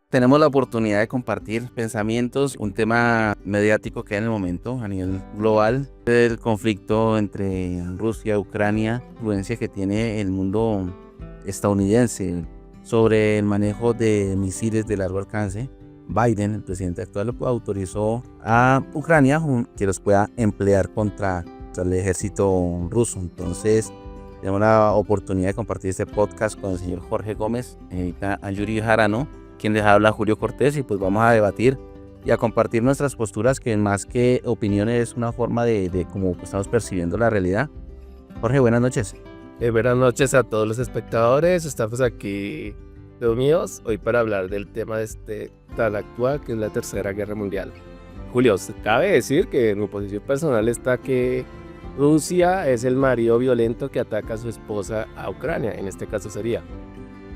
Tenemos la oportunidad de compartir pensamientos, un tema mediático que hay en el momento a nivel global, el conflicto entre Rusia y Ucrania, la influencia que tiene el mundo estadounidense sobre el manejo de misiles de largo alcance. Biden, el presidente actual, autorizó a Ucrania que los pueda emplear contra el ejército ruso. Entonces, tenemos la oportunidad de compartir este podcast con el señor Jorge Gómez, a Yuri Jarano, quien les habla, Julio Cortés, y pues vamos a debatir y a compartir nuestras posturas, que más que opiniones es una forma de cómo estamos percibiendo la realidad. Jorge, buenas noches. Buenas noches a todos los espectadores. Estamos aquí reunidos hoy para hablar del tema tan actual, que es la Tercera Guerra Mundial. Julio, cabe decir que en mi posición personal está que Rusia es el marido violento que ataca a su esposa a Ucrania, en este caso sería.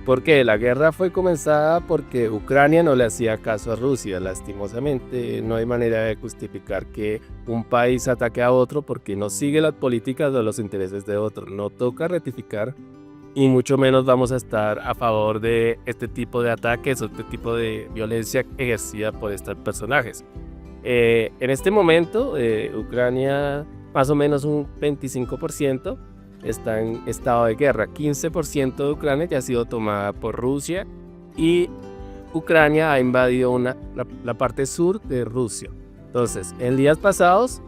Porque la guerra fue comenzada porque Ucrania no le hacía caso a Rusia. Lastimosamente, no hay manera de justificar que un país ataque a otro porque no sigue las políticas o los intereses de otro. No toca rectificar, y mucho menos vamos a estar a favor de este tipo de ataques o este tipo de violencia ejercida por estos personajes. En este momento, Ucrania, más o menos un 25%, está en estado de guerra. 15% de Ucrania ya ha sido tomada por Rusia, y Ucrania ha invadido la parte sur de Rusia. Entonces, en días pasados,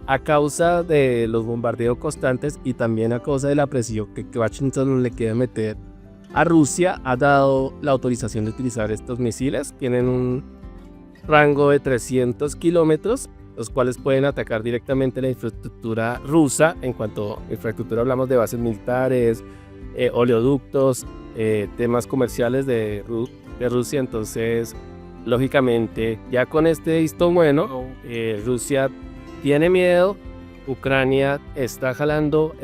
a causa de los bombardeos constantes y también a causa de la presión que Washington le quiere meter a Rusia, ha dado la autorización de utilizar estos misiles. Tienen un rango de 300 kilómetros, los cuales pueden atacar directamente la infraestructura rusa. En cuanto a infraestructura, hablamos de bases militares, oleoductos, temas comerciales de Rusia. Entonces, lógicamente, ya con este visto bueno, Rusia tiene miedo, Ucrania está jalando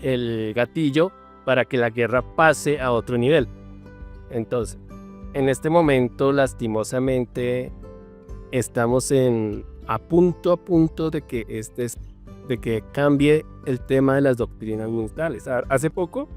el gatillo para que la guerra pase a otro nivel. Entonces, en este momento, lastimosamente, estamos a punto de que cambie el tema de las doctrinas militares. Hace poco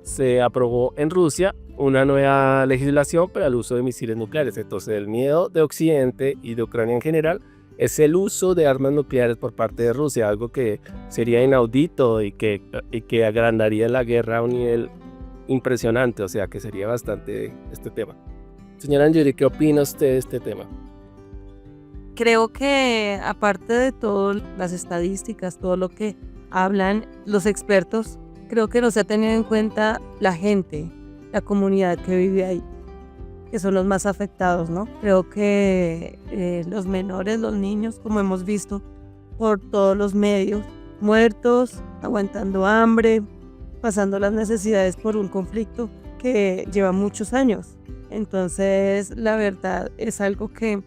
se aprobó en Rusia una nueva legislación para el uso de misiles nucleares. Entonces, el miedo de Occidente y de Ucrania en general es el uso de armas nucleares por parte de Rusia, algo que sería inaudito y que agrandaría la guerra a un nivel impresionante. O sea, que sería bastante este tema. Señora Anjuri, ¿qué opina usted de este tema? Creo que, aparte de todas las estadísticas, todo lo que hablan los expertos, creo que no se ha tenido en cuenta la gente, la comunidad que vive ahí, que son los más afectados, ¿no? Creo que los menores, los niños, como hemos visto por todos los medios, muertos, aguantando hambre, pasando las necesidades por un conflicto que lleva muchos años. Entonces, la verdad es algo que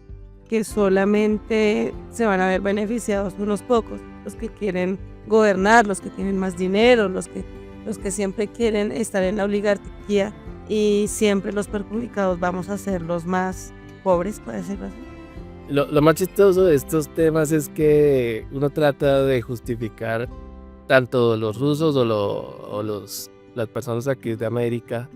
solamente se van a ver beneficiados unos pocos, los que quieren gobernar, los que tienen más dinero, los que siempre quieren estar en la oligarquía, y siempre los perjudicados vamos a ser los más pobres, puede ser así. Lo más chistoso de estos temas es que uno trata de justificar tanto los rusos o las personas aquí de América,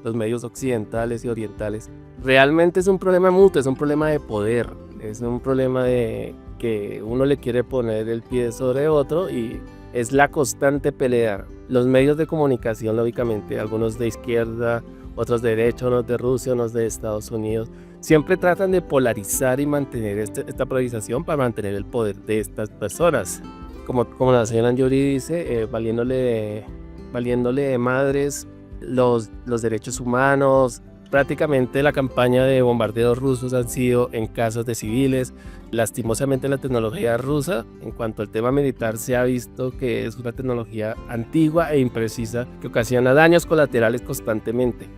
los medios occidentales y orientales. Realmente es un problema mutuo, es un problema de poder, es un problema de que uno le quiere poner el pie sobre otro, y es la constante pelea. Los medios de comunicación, lógicamente, algunos de izquierda, otros de derecha, unos de Rusia, unos de Estados Unidos, siempre tratan de polarizar y mantener esta polarización para mantener el poder de estas personas. Como la señora Anjuri dice, valiéndole de madres los derechos humanos. Prácticamente la campaña de bombardeos rusos han sido en casos de civiles. Lastimosamente, la tecnología rusa, en cuanto al tema militar, se ha visto que es una tecnología antigua e imprecisa que ocasiona daños colaterales constantemente.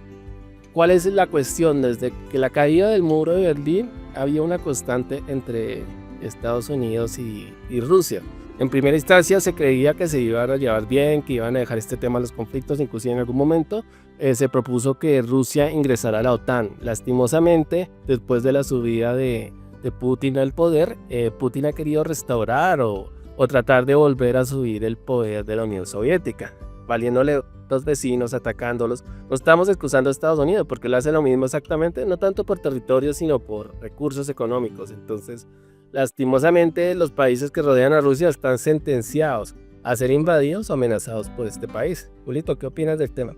¿Cuál es la cuestión? Desde que la caída del muro de Berlín, había una constante entre Estados Unidos y Rusia. En primera instancia se creía que se iban a llevar bien, que iban a dejar este tema de los conflictos. Inclusive en algún momento se propuso que Rusia ingresara a la OTAN. Lastimosamente, después de la subida de Putin al poder, Putin ha querido restaurar o tratar de volver a subir el poder de la Unión Soviética. valiéndole los vecinos, atacándolos. No estamos excusando a Estados Unidos porque él hace lo mismo exactamente, no tanto por territorio, sino por recursos económicos. Entonces, lastimosamente, los países que rodean a Rusia están sentenciados a ser invadidos o amenazados por este país. Julito, ¿qué opinas del tema?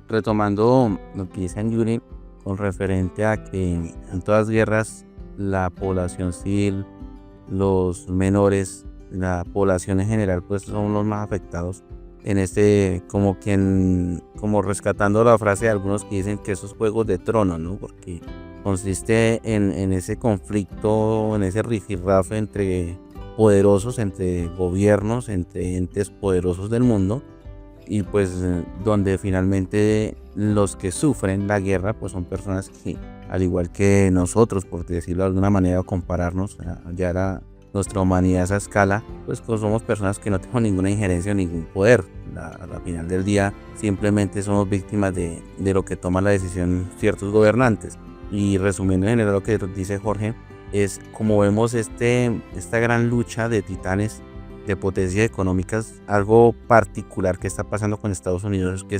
Retomando lo que dice Yuri con referente a que en todas guerras la población civil, los menores, la población en general, pues son los más afectados. En como rescatando la frase de algunos que dicen que esos juegos de trono, ¿no? Porque consiste en ese conflicto, en ese rifirrafe entre poderosos, entre gobiernos, entre entes poderosos del mundo, y pues donde finalmente los que sufren la guerra pues son personas que, al igual que nosotros, por decirlo de alguna manera, o compararnos ya era nuestra humanidad a esa escala, pues somos personas que no tenemos ninguna injerencia o ningún poder. Al final del día simplemente somos víctimas de lo que toman la decisión ciertos gobernantes. Y resumiendo en general lo que dice Jorge, es como vemos esta gran lucha de titanes, de potencias económicas. Algo particular que está pasando con Estados Unidos es que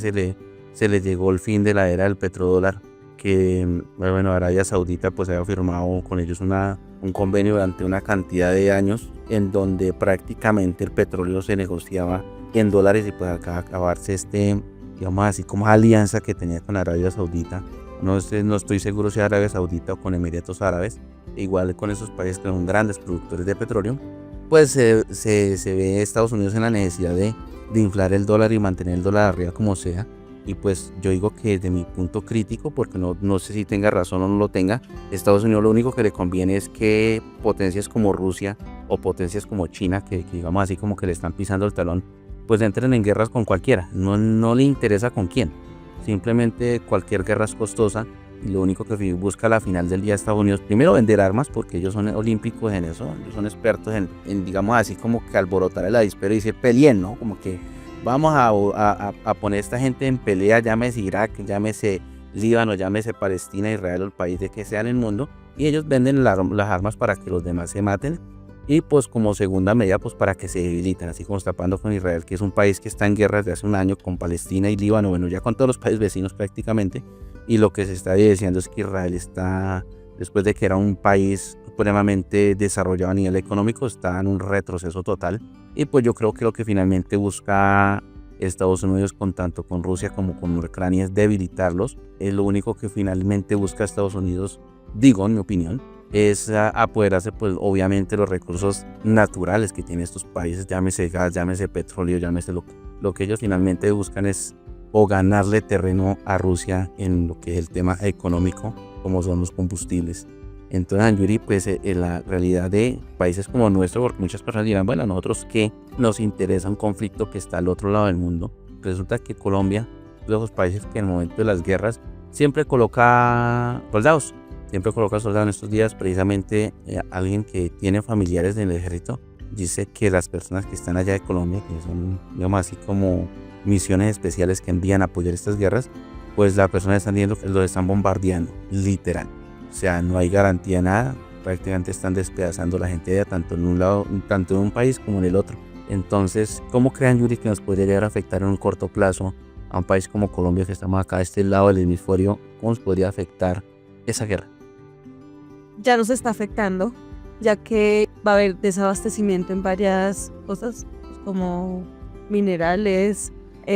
se le llegó el fin de la era del petrodólar, que bueno, Arabia Saudita pues había firmado con ellos un convenio durante una cantidad de años en donde prácticamente el petróleo se negociaba en dólares, y pues acaba de acabarse digamos así, como alianza que tenía con Arabia Saudita. No estoy seguro si Arabia Saudita o con Emiratos Árabes, igual con esos países que son grandes productores de petróleo. Pues se ve Estados Unidos en la necesidad de inflar el dólar y mantener el dólar arriba como sea. Y pues yo digo que desde mi punto crítico, porque no sé si tenga razón o no lo tenga, Estados Unidos lo único que le conviene es que potencias como Rusia o potencias como China, que digamos así como que le están pisando el talón, pues entren en guerras con cualquiera. No le interesa con quién. Simplemente cualquier guerra es costosa, y lo único que busca a la final del día Estados Unidos, primero vender armas, porque ellos son olímpicos en eso, ellos son expertos en digamos así como que alborotar el avispero y decir peleen, ¿no? Como que vamos a poner a esta gente en pelea, llámese Irak, llámese Líbano, llámese Palestina, Israel o el país de que sea en el mundo, y ellos venden las armas para que los demás se maten, y pues como segunda medida pues para que se debiliten, así como está pasando con Israel, que es un país que está en guerra desde hace un año con Palestina y Líbano, bueno, ya con todos los países vecinos prácticamente. Y lo que se está diciendo es que Israel está, después de que era un país supremamente desarrollado a nivel económico, está en un retroceso total. Y pues yo creo que lo que finalmente busca Estados Unidos, tanto con Rusia como con Ucrania, es debilitarlos. Es lo único que finalmente busca Estados Unidos, digo en mi opinión, es apoderarse pues obviamente los recursos naturales que tienen estos países, llámese gas, llámese petróleo, llámese lo que ellos finalmente buscan es o ganarle terreno a Rusia en lo que es el tema económico, como son los combustibles. Entonces, Yuri, pues en la realidad de países como nuestro, porque muchas personas dirán, bueno, a nosotros que nos interesa un conflicto que está al otro lado del mundo, resulta que Colombia es de los países que en el momento de las guerras siempre coloca soldados. Siempre coloca soldados. En estos días, precisamente, alguien que tiene familiares en el ejército dice que las personas que están allá de Colombia, que son, digamos así, como misiones especiales que envían a apoyar estas guerras, pues la persona está viendo que los están bombardeando, literal. O sea, no hay garantía de nada, prácticamente están despedazando a la gente allá, tanto en un lado, tanto en un país como en el otro. Entonces, ¿cómo creen, Yuri, que nos podría llegar a afectar en un corto plazo a un país como Colombia, que estamos acá a este lado del hemisferio? ¿Cómo nos podría afectar esa guerra? Ya nos está afectando, ya que va a haber desabastecimiento en varias cosas, como minerales,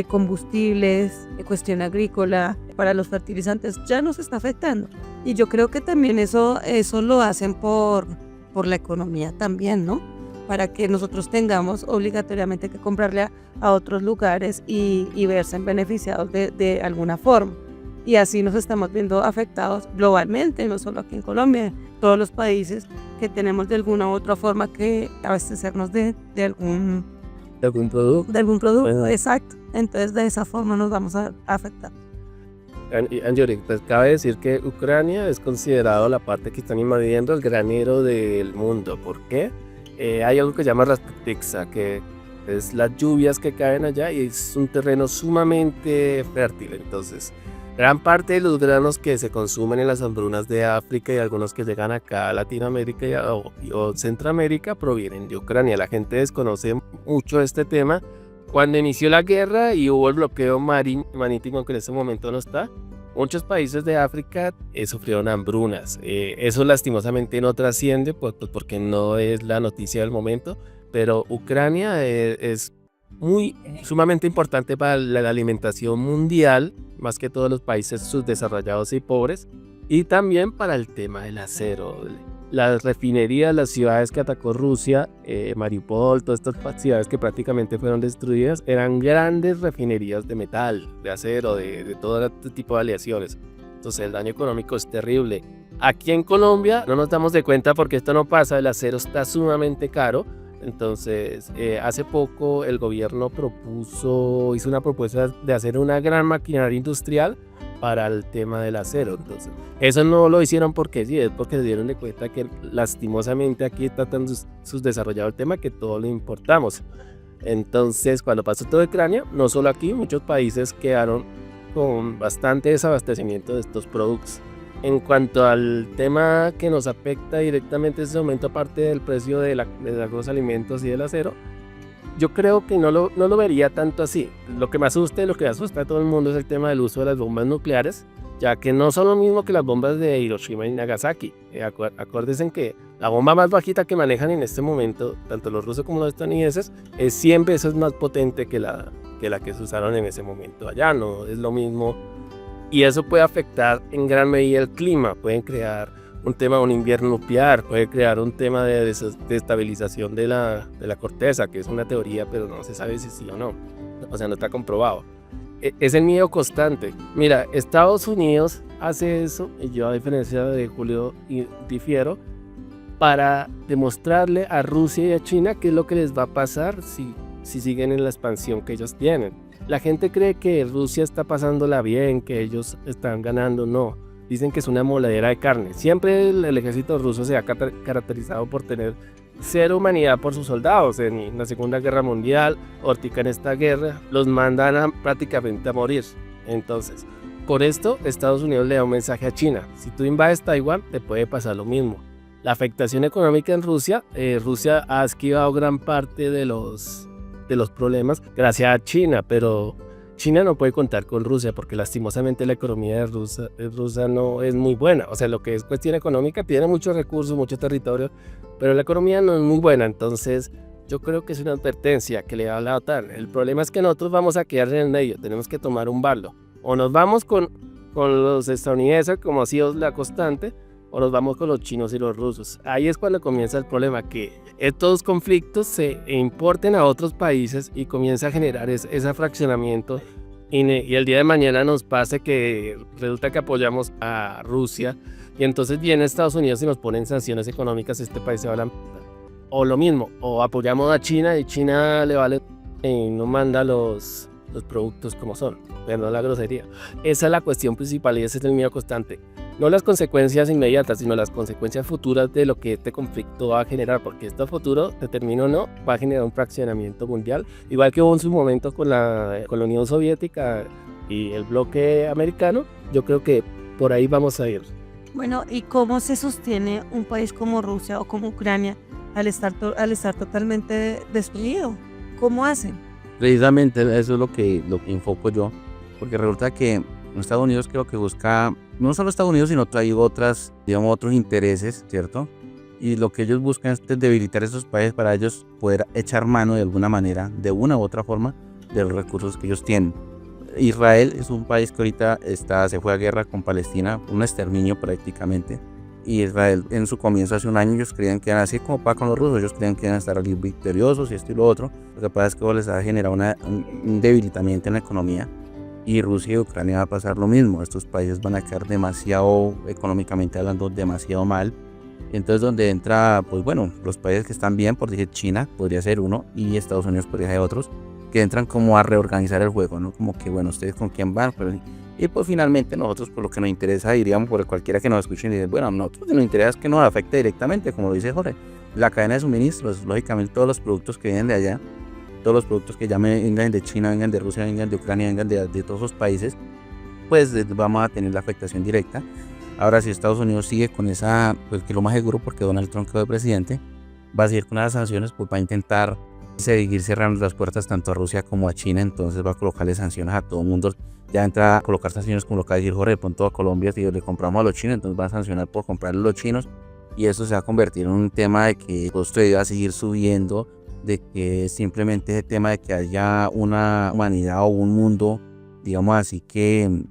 combustibles, cuestión agrícola, para los fertilizantes, ya nos está afectando. Y yo creo que también eso lo hacen por la economía también, ¿no? Para que nosotros tengamos obligatoriamente que comprarle a otros lugares y verse beneficiados de alguna forma. Y así nos estamos viendo afectados globalmente, no solo aquí en Colombia, todos los países que tenemos de alguna u otra forma que abastecernos de algún producto. De algún producto, Bueno. exacto. Entonces de esa forma nos vamos a afectar. Anjori, pues cabe decir que Ucrania es considerado la parte que están invadiendo el granero del mundo. ¿Por qué? Hay algo que se llama Rasputitsa, que es las lluvias que caen allá, y es un terreno sumamente fértil. Entonces, gran parte de los granos que se consumen en las hambrunas de África y algunos que llegan acá a Latinoamérica o Centroamérica provienen de Ucrania. La gente desconoce mucho este tema Cuando inició la guerra y hubo el bloqueo marítimo que en este momento no está, muchos países de África sufrieron hambrunas. Eso lastimosamente no trasciende pues, porque no es la noticia del momento, pero Ucrania es sumamente importante para la alimentación mundial, más que todos los países subdesarrollados y pobres, y también para el tema del acero. Las refinerías, las ciudades que atacó Rusia, Mariupol, todas estas ciudades que prácticamente fueron destruidas, eran grandes refinerías de metal, de acero, de todo este tipo de aleaciones. Entonces el daño económico es terrible. Aquí en Colombia no nos damos de cuenta porque esto no pasa, el acero está sumamente caro. Entonces, hace poco el gobierno hizo una propuesta de hacer una gran maquinaria industrial para el tema del acero. Entonces, eso no lo hicieron porque sí, es porque se dieron de cuenta que lastimosamente aquí está tan subdesarrollado el tema que todo lo importamos. Entonces, cuando pasó todo Ucrania, no solo aquí, muchos países quedaron con bastante desabastecimiento de estos productos. En cuanto al tema que nos afecta directamente en este momento, aparte del precio de los alimentos y del acero, yo creo que no lo vería tanto así. Lo que me asusta y lo que asusta a todo el mundo es el tema del uso de las bombas nucleares, ya que no son lo mismo que las bombas de Hiroshima y Nagasaki. Acuérdense que la bomba más bajita que manejan en este momento, tanto los rusos como los estadounidenses, es 100 veces más potente que la que se usaron en ese momento allá. No es lo mismo. Y eso puede afectar en gran medida el clima, pueden crear un tema de un invierno nuclear, puede crear un tema de desestabilización de la corteza, que es una teoría, pero no se sabe si sí o no, o sea, no está comprobado. Es el miedo constante. Mira, Estados Unidos hace eso, y yo a diferencia de Julio difiero, para demostrarle a Rusia y a China qué es lo que les va a pasar si siguen en la expansión que ellos tienen. La gente cree que Rusia está pasándola bien, que ellos están ganando, no. Dicen que es una moladera de carne. Siempre el ejército ruso se ha caracterizado por tener cero humanidad por sus soldados. En la Segunda Guerra Mundial, ahorita en esta guerra, los mandan prácticamente a morir. Entonces, por esto, Estados Unidos le da un mensaje a China. Si tú invades Taiwán, te puede pasar lo mismo. La afectación económica en Rusia, Rusia ha esquivado gran parte de los problemas gracias a China, pero China no puede contar con Rusia porque lastimosamente la economía de Rusia no es muy buena. O sea, lo que es cuestión económica tiene muchos recursos, mucho territorio, pero la economía no es muy buena. Entonces yo creo que es una advertencia que le da la OTAN. El problema es que nosotros vamos a quedar en el medio, tenemos que tomar un bando. O nos vamos con los estadounidenses, como ha sido la constante, o nos vamos con los chinos y los rusos. Ahí es cuando comienza el problema, que estos conflictos se importen a otros países y comienza a generar ese fraccionamiento y el día de mañana nos pase que resulta que apoyamos a Rusia y entonces viene Estados Unidos y nos ponen sanciones económicas, este país se va a la... O lo mismo, o apoyamos a China y China le vale y no manda los productos como son, perdón la grosería. Esa es la cuestión principal y ese es el miedo constante. No las consecuencias inmediatas, sino las consecuencias futuras de lo que este conflicto va a generar, porque esto a futuro, determino o no, va a generar un fraccionamiento mundial, igual que hubo en su momento con la Unión Soviética y el bloque americano. Yo creo que por ahí vamos a ir. Bueno, ¿y cómo se sostiene un país como Rusia o como Ucrania al estar totalmente destruido? ¿Cómo hacen? Precisamente eso es lo que enfoco yo, porque resulta que Estados Unidos creo que busca, no solo Estados Unidos, sino hay otros intereses, ¿cierto? Y lo que ellos buscan es debilitar esos países para ellos poder echar mano de alguna manera, de una u otra forma, de los recursos que ellos tienen. Israel es un país que ahorita se fue a guerra con Palestina, un exterminio prácticamente. Y Israel en su comienzo hace un año ellos creían que eran así como para con los rusos, ellos creían que iban a estar victoriosos y esto y lo otro. Lo que pasa es que les ha generado un debilitamiento en la economía. Y Rusia y Ucrania va a pasar lo mismo. Estos países van a quedar demasiado, económicamente hablando, demasiado mal. Entonces donde entra, pues bueno, los países que están bien, por decir China podría ser uno y Estados Unidos podría ser otros, que entran como a reorganizar el juego, ¿no? Como que bueno, ustedes con quién van, pero... Y pues finalmente nosotros, por lo que nos interesa, diríamos, por cualquiera que nos escuche y dice, bueno, a nosotros nos interesa es que nos afecte directamente, como lo dice Jorge, la cadena de suministros, lógicamente todos los productos que vienen de allá, todos los productos que ya vengan de China, vengan de Rusia, vengan de Ucrania, vengan de todos esos países, pues vamos a tener la afectación directa. Ahora, si Estados Unidos sigue con esa, pues que lo más seguro, porque Donald Trump quedó de presidente, va a seguir con las sanciones, pues va a intentar seguir cerrando las puertas tanto a Rusia como a China, entonces va a colocarle sanciones a todo el mundo. Ya entra a colocar sanciones como lo que va a decir Jorge, de pronto a Colombia, si le compramos a los chinos, entonces va a sancionar por comprarle a los chinos, y eso se va a convertir en un tema de que el costo va a seguir subiendo, de que simplemente ese tema de que haya una humanidad o un mundo, digamos así, que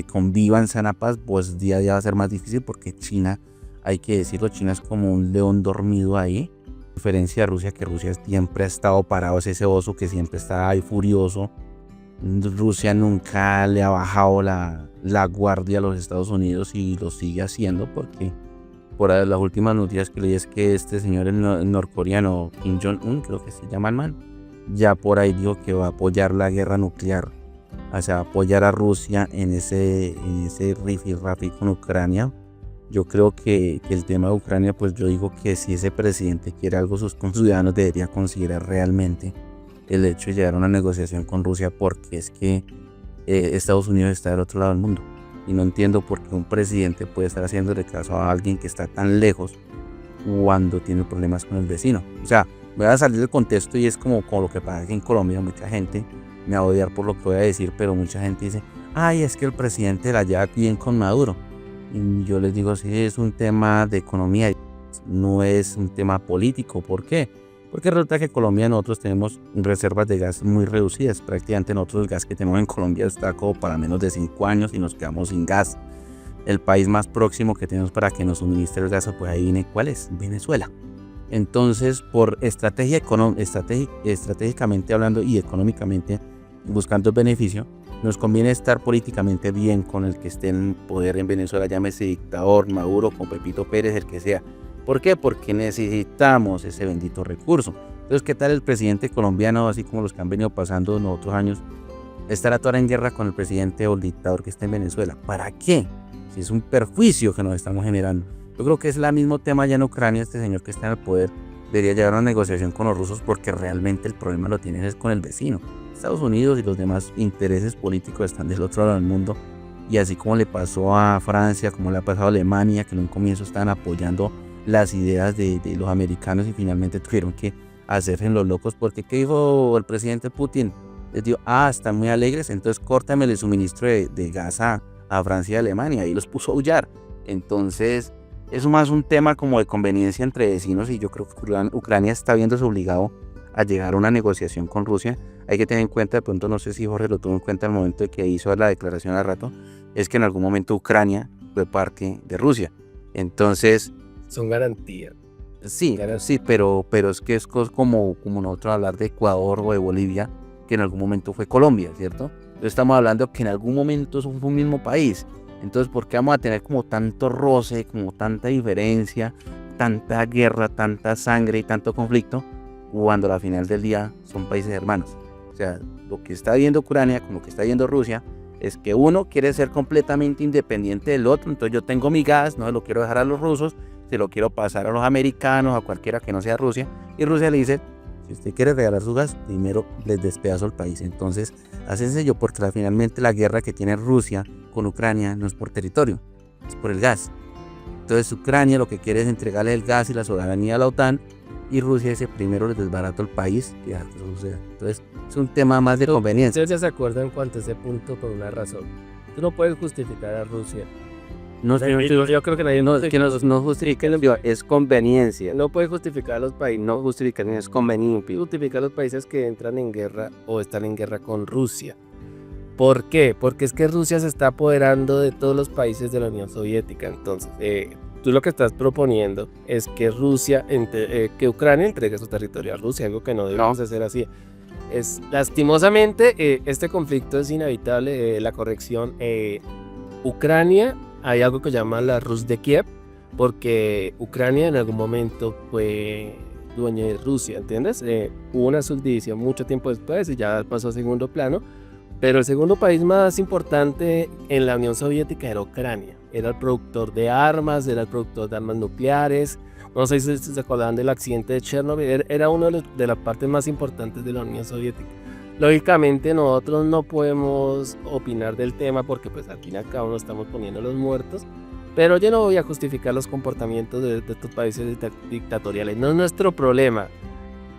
conviva en sana paz, pues día a día va a ser más difícil, porque China, hay que decirlo, China es como un león dormido ahí, a diferencia de Rusia, que Rusia siempre ha estado parado, es ese oso que siempre está ahí furioso. Rusia nunca le ha bajado la guardia a los Estados Unidos y lo sigue haciendo, porque por las últimas noticias que leí es que este señor, el norcoreano Kim Jong-un, creo que se llama el man, ya por ahí dijo que va a apoyar la guerra nuclear, o sea, apoyar a Rusia en ese rifirrafe con Ucrania. Yo creo que el tema de Ucrania, pues yo digo que si ese presidente quiere algo con sus ciudadanos, debería considerar realmente el hecho de llegar a una negociación con Rusia, porque es que Estados Unidos está del otro lado del mundo, y no entiendo por qué un presidente puede estar haciéndole caso a alguien que está tan lejos cuando tiene problemas con el vecino. O sea, voy a salir del contexto y es como lo que pasa aquí en Colombia. Mucha gente me va a odiar por lo que voy a decir, pero mucha gente dice, ay, es que el presidente la lleva bien con Maduro, y yo les digo, sí, es un tema de economía, no es un tema político. ¿Por qué? Porque resulta que en Colombia nosotros tenemos reservas de gas muy reducidas. Prácticamente nosotros el gas que tenemos en Colombia está como para menos de 5 años y nos quedamos sin gas. El país más próximo que tenemos para que nos suministre el gas, pues ahí viene, ¿cuál es? Venezuela. Entonces, por estratégicamente hablando y económicamente, buscando el beneficio, nos conviene estar políticamente bien con el que esté en poder en Venezuela, llámese dictador, Maduro, con Pepito Pérez, el que sea. ¿Por qué? Porque necesitamos ese bendito recurso. Entonces, ¿qué tal el presidente colombiano, así como los que han venido pasando en otros años, estará toda en guerra con el presidente o el dictador que está en Venezuela? ¿Para qué? Si es un perjuicio que nos estamos generando. Yo creo que es el mismo tema ya en Ucrania. Este señor que está en el poder debería llegar a una negociación con los rusos, porque realmente el problema lo tienen es con el vecino. Estados Unidos y los demás intereses políticos están del otro lado del mundo, y así como le pasó a Francia, como le ha pasado a Alemania, que en un comienzo estaban apoyando las ideas de los americanos y finalmente tuvieron que hacerse los locos, porque ¿qué dijo el presidente Putin? Les dijo, están muy alegres, entonces córtame el suministro de gas a Francia y Alemania, y los puso a aullar. Entonces es más un tema como de conveniencia entre vecinos, y yo creo que Ucrania está viéndose obligado a llegar a una negociación con Rusia. Hay que tener en cuenta, de pronto no sé si Jorge lo tuvo en cuenta al momento de que hizo la declaración al rato, es que en algún momento Ucrania fue parte de Rusia. Entonces son garantías. Sí, pero es que es como nosotros hablar de Ecuador o de Bolivia, que en algún momento fue Colombia, ¿cierto? Entonces estamos hablando que en algún momento eso fue un mismo país. Entonces, ¿por qué vamos a tener como tanto roce, como tanta diferencia, tanta guerra, tanta sangre y tanto conflicto, cuando al final del día son países hermanos? O sea, lo que está viendo Ucrania con lo que está viendo Rusia es que uno quiere ser completamente independiente del otro. Entonces yo tengo mi gas, no lo quiero dejar a los rusos, se lo quiero pasar a los americanos, a cualquiera que no sea Rusia, y Rusia le dice, si usted quiere regalar su gas, primero les despedazo el país. Entonces, así sencillo, porque finalmente la guerra que tiene Rusia con Ucrania no es por territorio, es por el gas. Entonces Ucrania lo que quiere es entregarle el gas y la soberanía a la OTAN, y Rusia dice, primero les desbarato el país y dejar que eso suceda. Entonces es un tema más de conveniencia. Ustedes ya se acuerdan cuanto a ese punto por una razón. Tú no puedes justificar a Rusia. No, yo creo que nadie no justifica, es conveniencia. No puede justificar a los países, No justifica, es conveniente. justificar a los países que entran en guerra o están en guerra con Rusia. ¿Por qué? Porque es que Rusia se está apoderando de todos los países de la Unión Soviética. Entonces, tú lo que estás proponiendo es que que Ucrania entregue su territorio a Rusia, algo que no debemos hacer así. Lastimosamente, este conflicto es inevitable. La corrección, Ucrania, hay algo que se llama la Rus de Kiev, porque Ucrania en algún momento fue dueña de Rusia, ¿entiendes? Hubo una subdivisión mucho tiempo después y ya pasó a segundo plano, pero el segundo país más importante en la Unión Soviética era Ucrania. Era el productor de armas, era el productor de armas nucleares. No sé si se acordan del accidente de Chernobyl, era uno de las partes más importantes de la Unión Soviética. Lógicamente nosotros no podemos opinar del tema porque pues al fin y al cabo nos estamos poniendo los muertos, pero yo no voy a justificar los comportamientos de estos países dictatoriales, no es nuestro problema,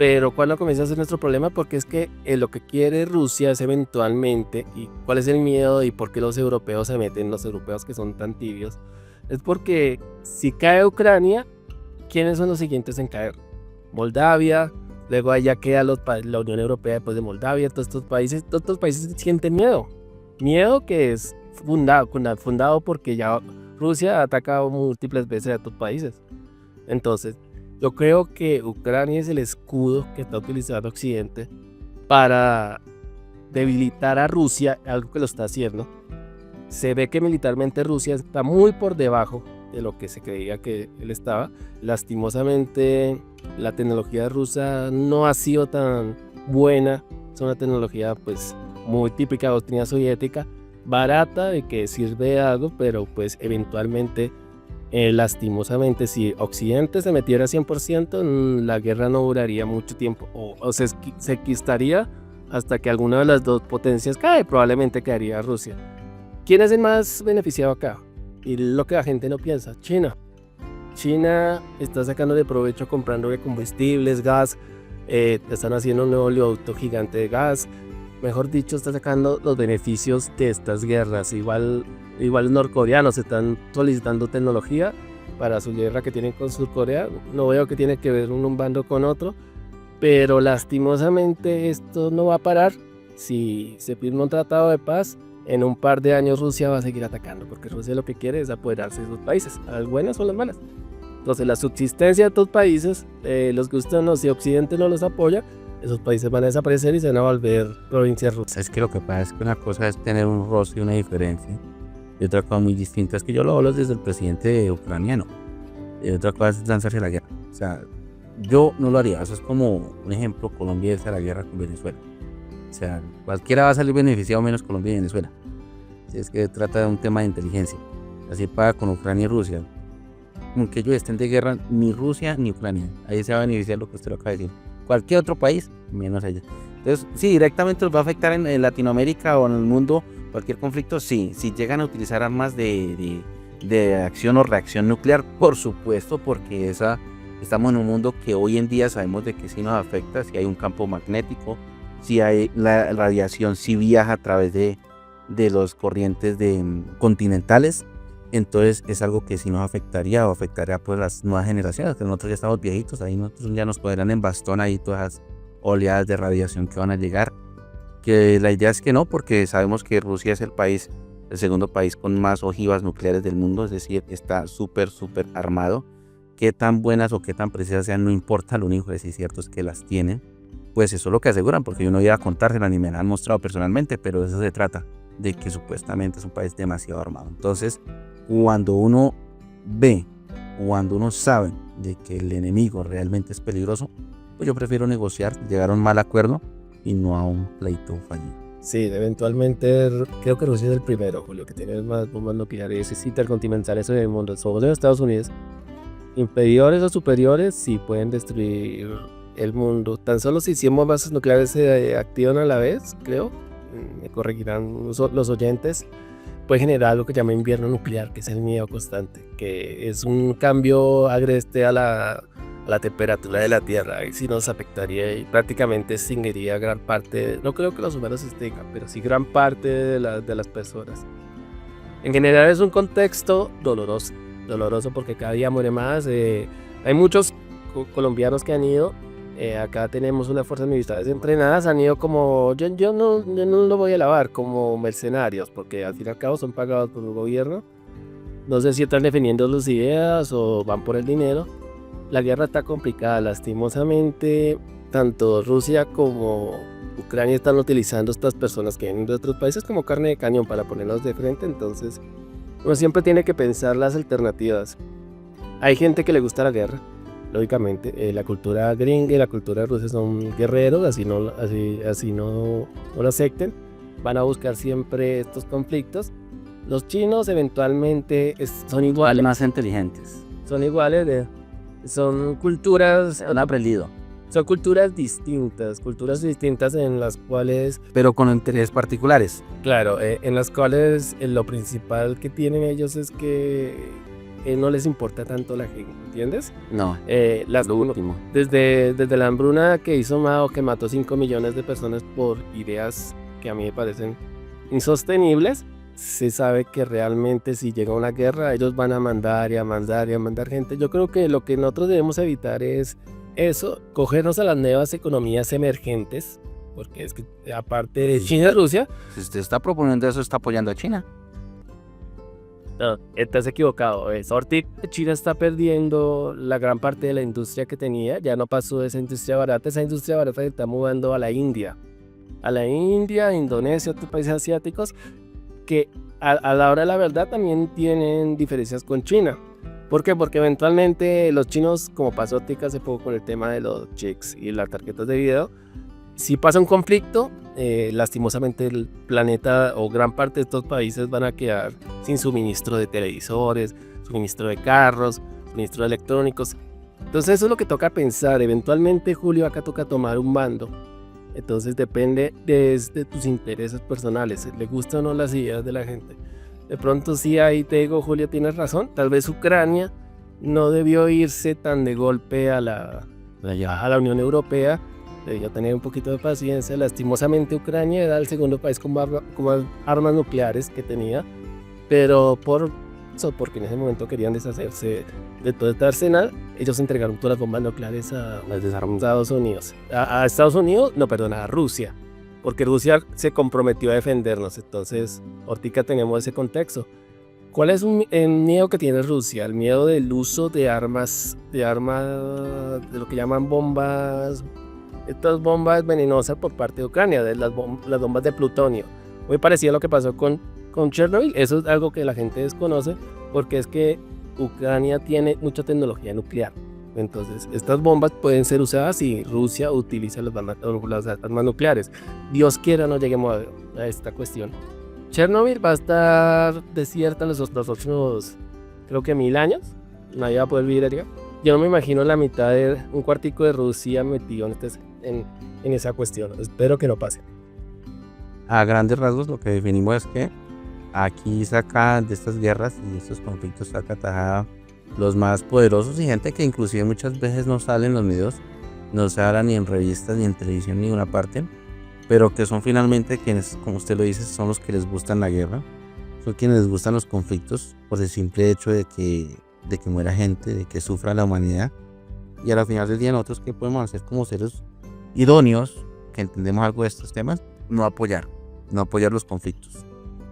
Pero ¿cuándo comienza a ser nuestro problema? Porque es que lo que quiere Rusia es eventualmente, y cuál es el miedo y por qué los europeos se meten, los europeos que son tan tibios, es porque si cae Ucrania, ¿quiénes son los siguientes en caer? Moldavia, luego allá queda la Unión Europea después de Moldavia, todos estos países sienten miedo que es fundado porque ya Rusia ha atacado múltiples veces a estos países. Entonces, yo creo que Ucrania es el escudo que está utilizando Occidente para debilitar a Rusia, algo que lo está haciendo. Se ve que militarmente Rusia está muy por debajo de lo que se creía que él estaba. Lastimosamente, la tecnología rusa no ha sido tan buena. Es una tecnología pues muy típica de doctrina soviética, barata, de que sirve de algo, pero pues eventualmente, lastimosamente, si Occidente se metiera 100%, la guerra no duraría mucho tiempo, o se enquistaría hasta que alguna de las dos potencias cae, probablemente caería Rusia. ¿Quién es el más beneficiado acá? Y lo que la gente no piensa, China. China está sacando de provecho comprando combustibles, gas, están haciendo un nuevo oleoducto gigante de gas. Mejor dicho, está sacando los beneficios de estas guerras. Igual los norcoreanos están solicitando tecnología para su guerra que tienen con Surcorea. No veo que tiene que ver un bando con otro, pero lastimosamente esto no va a parar. Si se firma un tratado de paz, en un par de años Rusia va a seguir atacando, porque Rusia lo que quiere es apoderarse de sus países, las buenas o las malas. Entonces la subsistencia de estos países, los gustan o no, si Occidente no los apoya, esos países van a desaparecer y se van a volver provincias rusas. Es que lo que pasa es que una cosa es tener un roce y una diferencia, y otra cosa muy distinta es que yo lo hablo desde el presidente ucraniano, y otra cosa es lanzarse a la guerra. O sea, yo no lo haría. Eso es como un ejemplo: Colombia irse a la guerra con Venezuela. O sea, cualquiera va a salir beneficiado menos Colombia y Venezuela. Si es que trata de un tema de inteligencia. Así paga con Ucrania y Rusia. Aunque ellos estén de guerra, ni Rusia ni Ucrania. Ahí se va a beneficiar lo que usted lo acaba de decir. Cualquier otro país, menos ellos. Entonces, sí, directamente los va a afectar en Latinoamérica o en el mundo. Cualquier conflicto, sí. Si llegan a utilizar armas de acción o reacción nuclear, por supuesto, porque estamos en un mundo que hoy en día sabemos de que sí nos afecta. Si hay un campo magnético, si hay la radiación, si viaja a través de los corrientes continentales, entonces es algo que sí nos afectaría, o afectaría pues las nuevas generaciones, que nosotros ya estamos viejitos, ahí nosotros ya nos podrán en bastón ahí todas las oleadas de radiación que van a llegar, que la idea es que no, porque sabemos que Rusia es el segundo país con más ojivas nucleares del mundo, es decir, está súper armado. Qué tan buenas o qué tan precisas sean no importa, lo único que sí es cierto es que las tienen. Pues eso es lo que aseguran, porque yo no iba a contársela ni me la han mostrado personalmente, pero de eso se trata, de que supuestamente es un país demasiado armado. Entonces, cuando uno ve, cuando uno sabe de que el enemigo realmente es peligroso, pues yo prefiero negociar, llegar a un mal acuerdo y no a un pleito fallido. Sí, eventualmente creo que Rusia es el primero, Julio, que tiene más bombas nucleares intercontinentales en el mundo. Sobre los Estados Unidos, inferiores o superiores, sí pueden destruir el mundo. Tan solo si 100 bombas nucleares se activan a la vez, creo, me corregirán los oyentes, puede generar lo que llama invierno nuclear, que es el miedo constante, que es un cambio agreste a la temperatura de la Tierra, y sí nos afectaría y prácticamente extinguiría gran parte, no creo que los humanos se extingan, pero sí gran parte de las personas. En general es un contexto doloroso porque cada día muere más. Hay muchos colombianos que han ido. Acá tenemos unas fuerzas militares entrenadas, han ido como, yo no lo voy a alabar, como mercenarios, porque al fin y al cabo son pagados por el gobierno. No sé si están defendiendo sus ideas o van por el dinero. La guerra está complicada, lastimosamente. Tanto Rusia como Ucrania están utilizando estas personas que vienen de otros países como carne de cañón para ponerlos de frente. Entonces uno siempre tiene que pensar las alternativas. Hay gente que le gusta la guerra, lógicamente. La cultura gringa y la cultura rusa son guerreros, así no lo acepten. Van a buscar siempre estos conflictos. Los chinos eventualmente son iguales. Más inteligentes. Son iguales, son culturas... Han aprendido. Son culturas distintas en las cuales... Pero con intereses particulares. Claro, en las cuales lo principal que tienen ellos es que no les importa tanto la gente, ¿entiendes? No, Las lo último. Desde la hambruna que hizo Mao, que mató 5 millones de personas por ideas que a mí me parecen insostenibles, se sabe que realmente si llega una guerra, ellos van a mandar y a mandar y a mandar gente. Yo creo que lo que nosotros debemos evitar es eso, cogernos a las nuevas economías emergentes, porque es que aparte de China y Rusia, Si usted está proponiendo eso, está apoyando a China. no, estás equivocado. Ahorita China está perdiendo la gran parte de la industria que tenía, ya no pasó de esa industria barata se está mudando a la India, Indonesia, otros países asiáticos, que a la hora de la verdad también tienen diferencias con China. ¿Por qué? Porque eventualmente los chinos, como pasó ahorita hace poco con el tema de los chips y las tarjetas de video, si pasa un conflicto, lastimosamente el planeta o gran parte de estos países van a quedar sin suministro de televisores, suministro de carros, suministro de electrónicos. Entonces eso es lo que toca pensar. Eventualmente, Julio, acá toca tomar un bando. Entonces depende de tus intereses personales, le gustan o no las ideas de la gente. De pronto sí, ahí te digo, Julio, tienes razón. Tal vez Ucrania no debió irse tan de golpe a la Unión Europea. Debió tener un poquito de paciencia. Lastimosamente Ucrania era el segundo país con armas nucleares que tenía. Pero porque en ese momento querían deshacerse de todo este arsenal, ellos entregaron todas las bombas nucleares a Estados Unidos. A Estados Unidos, no, perdón, a Rusia. Porque Rusia se comprometió a defendernos. Entonces, ahorita tenemos ese contexto. ¿Cuál es el miedo que tiene Rusia? El miedo del uso de armas, de lo que llaman bombas, estas bombas venenosas por parte de Ucrania, de las bombas de plutonio. Muy parecido a lo que pasó con Chernobyl. Eso es algo que la gente desconoce, porque es que Ucrania tiene mucha tecnología nuclear. Entonces, estas bombas pueden ser usadas si Rusia utiliza las armas nucleares. Dios quiera no lleguemos a esta cuestión. Chernobyl va a estar desierta en los próximos, creo que 1000 años. Nadie va a poder vivir allá. Yo no me imagino la mitad de un cuartico de Rusia metido en esa cuestión. Espero que no pase. A grandes rasgos lo que definimos es que aquí saca de estas guerras y estos conflictos saca tajada los más poderosos y gente que inclusive muchas veces no sale en los medios, no se habla ni en revistas, ni en televisión, ni en ninguna parte, pero que son finalmente quienes, como usted lo dice, son los que les gustan la guerra, son quienes les gustan los conflictos por el simple hecho de que muera gente, de que sufra la humanidad. Y a la final del día nosotros, ¿qué podemos hacer como seres idóneos que entendemos algo de estos temas? No apoyar los conflictos,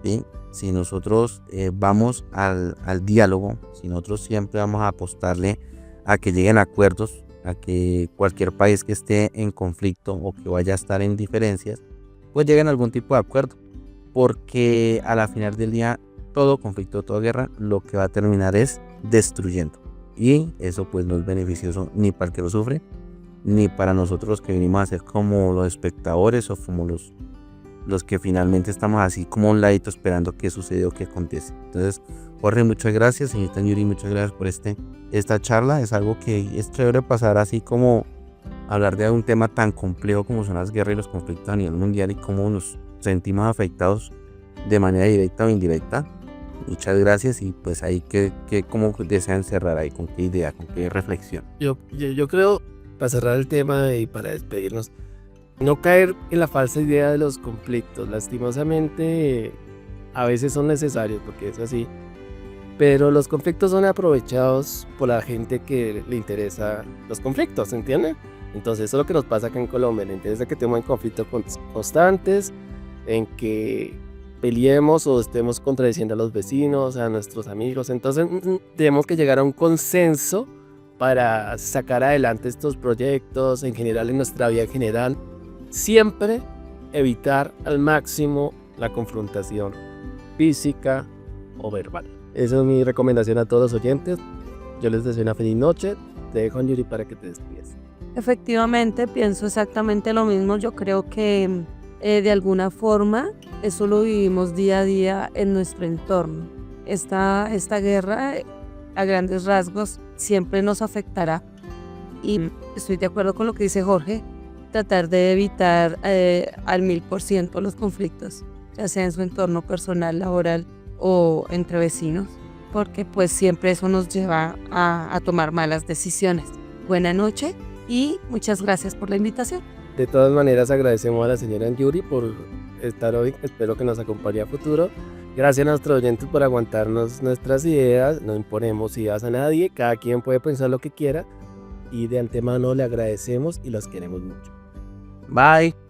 ¿sí? Si nosotros vamos al diálogo, si nosotros siempre vamos a apostarle a que lleguen acuerdos, a que cualquier país que esté en conflicto o que vaya a estar en diferencias, pues lleguen a algún tipo de acuerdo, porque a la final del día todo conflicto, toda guerra, lo que va a terminar es destruyendo, y eso pues no es beneficioso ni para el que lo sufre, ni para nosotros que venimos a ser como los espectadores o como los que finalmente estamos así como a un ladito esperando qué sucede o qué acontece. Entonces, Jorge, muchas gracias, señorita Yuri, muchas gracias por esta charla. Es algo que es chévere pasar, así como hablar de un tema tan complejo como son las guerras y los conflictos a nivel mundial y cómo nos sentimos afectados de manera directa o indirecta. Muchas gracias, y pues ahí cómo desean cerrar ahí, con qué idea, con qué reflexión. Yo creo, para cerrar el tema y para despedirnos, no caer en la falsa idea de los conflictos. Lastimosamente, a veces son necesarios, porque es así. Pero los conflictos son aprovechados por la gente que le interesa los conflictos, ¿entienden? Entonces, eso es lo que nos pasa acá en Colombia. Le interesa que tengamos conflictos constantes, en que peleemos o estemos contradiciendo a los vecinos, a nuestros amigos. Entonces, tenemos que llegar a un consenso para sacar adelante estos proyectos, en general, en nuestra vida en general. Siempre evitar al máximo la confrontación física o verbal. Esa es mi recomendación a todos los oyentes. Yo les deseo una feliz noche. Te dejo, Yuri, para que te despides. Efectivamente, pienso exactamente lo mismo. Yo creo que de alguna forma eso lo vivimos día a día en nuestro entorno. Esta guerra, a grandes rasgos, siempre nos afectará. Y estoy de acuerdo con lo que dice Jorge, tratar de evitar al 1000% los conflictos, ya sea en su entorno personal, laboral o entre vecinos. porque pues siempre eso nos lleva a tomar malas decisiones. Buena noche y muchas gracias por la invitación. De todas maneras, agradecemos a la señora Yuri por estar hoy. Espero que nos acompañe a futuro. Gracias a nuestros oyentes por aguantarnos nuestras ideas. No imponemos ideas a nadie. Cada quien puede pensar lo que quiera. Y de antemano le agradecemos y los queremos mucho. Bye.